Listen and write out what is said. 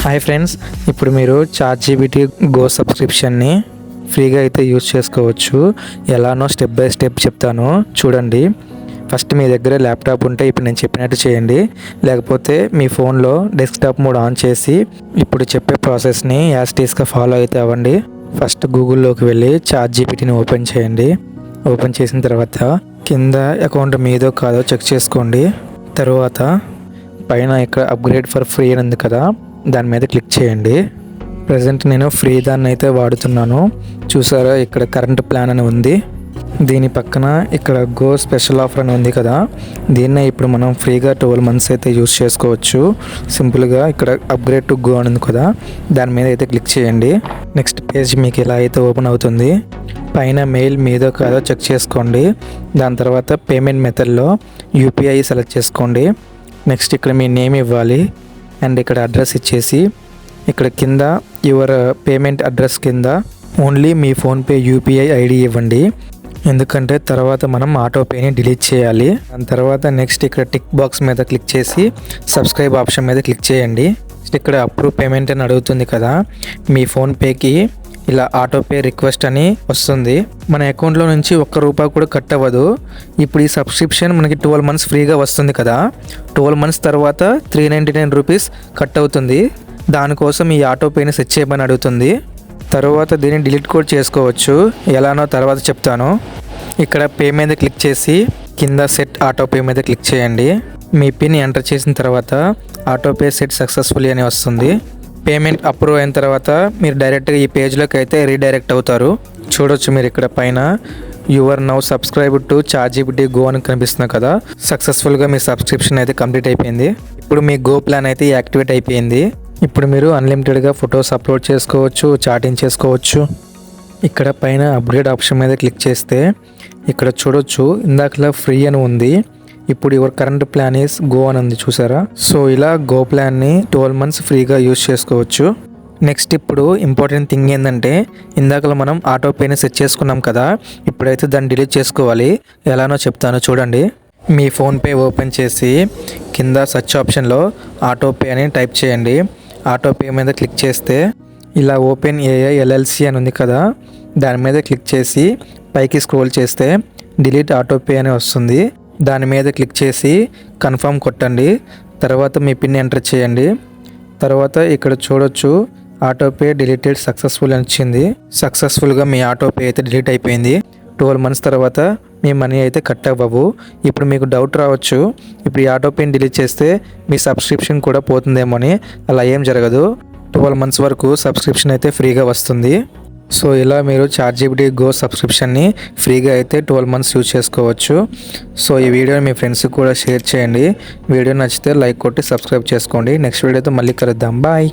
Hi friends, ఇప్పుడు మీరు ChatGPT go సబ్స్క్రిప్షన్ని ఫ్రీగా అయితే యూజ్ చేసుకోవచ్చు. ఎలానో స్టెప్ బై స్టెప్ చెప్తాను చూడండి. ఫస్ట్ మీ దగ్గర ల్యాప్టాప్ ఉంటే ఇప్పుడు నేను చెప్పినట్టు చేయండి. లేకపోతే మీ ఫోన్లో డెస్క్టాప్ మోడ్ ఆన్ చేసి ఇప్పుడు చెప్పే ప్రాసెస్ని యాజ్ ఇట్ ఈస్‌గా ఫాలో అయితే అవ్వండి. ఫస్ట్ గూగుల్లోకి వెళ్ళి చాట్‌జీపీటీని ఓపెన్ చేయండి. ఓపెన్ చేసిన తర్వాత కింద అకౌంట్ మీదో కాదో చెక్ చేసుకోండి. తర్వాత పైన ఇక్కడ అప్గ్రేడ్ ఫర్ ఫ్రీ అని ఉంది కదా, దాని మీద క్లిక్ చేయండి. ప్రజెంట్ నేను ఫ్రీ దాన్ని అయితే వాడుతున్నాను. చూసారా, ఇక్కడ కరెంట్ ప్లాన్ అని ఉంది. దీని పక్కన ఇక్కడ గో స్పెషల్ ఆఫర్ అని ఉంది కదా, దీన్నే ఇప్పుడు మనం ఫ్రీగా 12 months అయితే యూజ్ చేసుకోవచ్చు. సింపుల్గా ఇక్కడ అప్గ్రేడ్ టు గో అని ఉంది కదా, దాని మీద అయితే క్లిక్ చేయండి. నెక్స్ట్ పేజ్ మీకు ఇలా అయితే ఓపెన్ అవుతుంది. పైన మెయిల్ మీదో కాదో చెక్ చేసుకోండి. దాని తర్వాత పేమెంట్ మెథడ్లో యూపీఐ సెలెక్ట్ చేసుకోండి. నెక్స్ట్ ఇక్కడ మీ నేమ్ ఇవ్వాలి అండ్ ఇక్కడ అడ్రస్ ఇచ్చేసి ఇక్కడ కింద యువర్ పేమెంట్ అడ్రస్ కింద ఓన్లీ మీ ఫోన్పే యూపీఐ ఐడి ఇవ్వండి. ఎందుకంటే తర్వాత మనం ఆటోపేని డిలీట్ చేయాలి. దాని తర్వాత నెక్స్ట్ ఇక్కడ టిక్ బాక్స్ మీద క్లిక్ చేసి సబ్స్క్రైబ్ ఆప్షన్ మీద క్లిక్ చేయండి. ఇక్కడ అప్రూవ్ పేమెంట్ అని అడుగుతుంది కదా, మీ ఫోన్పేకి ఇలా ఆటోపే రిక్వెస్ట్ అని వస్తుంది. మన అకౌంట్లో నుంచి ₹1 కూడా కట్ అవ్వదు. ఇప్పుడు ఈ సబ్స్క్రిప్షన్ మనకి 12 months ఫ్రీగా వస్తుంది కదా, 12 months తర్వాత ₹399 కట్ అవుతుంది. దానికోసం ఈ ఆటోపేని సెట్ చేయమని అడుగుతుంది. తర్వాత దీన్ని డిలీట్ కూడా చేసుకోవచ్చు. ఎలానో తర్వాత చెప్తాను. ఇక్కడ పే మీద క్లిక్ చేసి కింద సెట్ ఆటోపే మీద క్లిక్ చేయండి. మీ పిన్ ఎంటర్ చేసిన తర్వాత ఆటోపే సెట్ సక్సెస్ఫుల్లీ అని వస్తుంది. పేమెంట్ అప్రూవ్ అయిన తర్వాత మీరు డైరెక్ట్గా ఈ పేజ్లోకి అయితే రీడైరెక్ట్ అవుతారు. చూడొచ్చు మీరు ఇక్కడ పైన your now subscribe to ChatGPT go అని కనిపిస్తుంది కదా, సక్సెస్ఫుల్గా మీ సబ్స్క్రిప్షన్ అయితే కంప్లీట్ అయిపోయింది. ఇప్పుడు మీ గో ప్లాన్ అయితే యాక్టివేట్ అయిపోయింది. ఇప్పుడు మీరు అన్లిమిటెడ్గా ఫొటోస్ అప్లోడ్ చేసుకోవచ్చు, చాటింగ్ చేసుకోవచ్చు. ఇక్కడ పైన అప్గ్రేడ్ ఆప్షన్ మీద క్లిక్ చేస్తే ఇక్కడ చూడొచ్చు ఇందాకలా ఫ్రీ అని ఉంది, ఇప్పుడు your current plan is go అని ఉంది చూసారా. సో ఇలా గో ప్లాన్ని 12 months ఫ్రీగా యూజ్ చేసుకోవచ్చు. నెక్స్ట్ ఇప్పుడు ఇంపార్టెంట్ థింగ్ ఏంటంటే, ఇందాకలా మనం ఆటోపేని సెట్ చేసుకున్నాం కదా, ఇప్పుడైతే దాన్ని డిలీట్ చేసుకోవాలి. ఎలానో చెప్తాను చూడండి. మీ ఫోన్పే ఓపెన్ చేసి కింద సెర్చ్ ఆప్షన్లో ఆటోపే అని టైప్ చేయండి. ఆటోపే మీద క్లిక్ చేస్తే ఇలా ఓపెన్ ఏఐ ఎల్ఎల్సి అని ఉంది కదా, దాని మీద క్లిక్ చేసి పైకి స్క్రోల్ చేస్తే డిలీట్ ఆటోపే అని వస్తుంది. దాని మీద క్లిక్ చేసి కన్ఫర్మ్ కొట్టండి. తర్వాత మీ పిన్ ఎంటర్ చేయండి. తర్వాత ఇక్కడ చూడొచ్చు ఆటోపే డిలీటెడ్ సక్సెస్ఫుల్ అని వచ్చింది. సక్సెస్ఫుల్గా మీ ఆటోపే అయితే డిలీట్ అయిపోయింది. 12 months తర్వాత మీ మనీ అయితే కట్ అవ్వవు. ఇప్పుడు మీకు డౌట్ రావచ్చు, ఇప్పుడు ఈ ఆటోపేని డిలీట్ చేస్తే మీ సబ్స్క్రిప్షన్ కూడా పోతుందేమో అని. అలా ఏం జరగదు. 12 months వరకు సబ్స్క్రిప్షన్ అయితే ఫ్రీగా వస్తుంది. సో ఇలా మీరు చాట్‌జీపీటీ గో సబ్స్క్రిప్షన్ని ఫ్రీగా అయితే 12 months యూజ్ చేసుకోవచ్చు. సో ఈ వీడియోని మీ ఫ్రెండ్స్కి కూడా షేర్ చేయండి. వీడియో నచ్చితే లైక్ కొట్టి సబ్స్క్రైబ్ చేసుకోండి. నెక్స్ట్ వీడియోతో మళ్ళీ కలుద్దాం. బాయ్.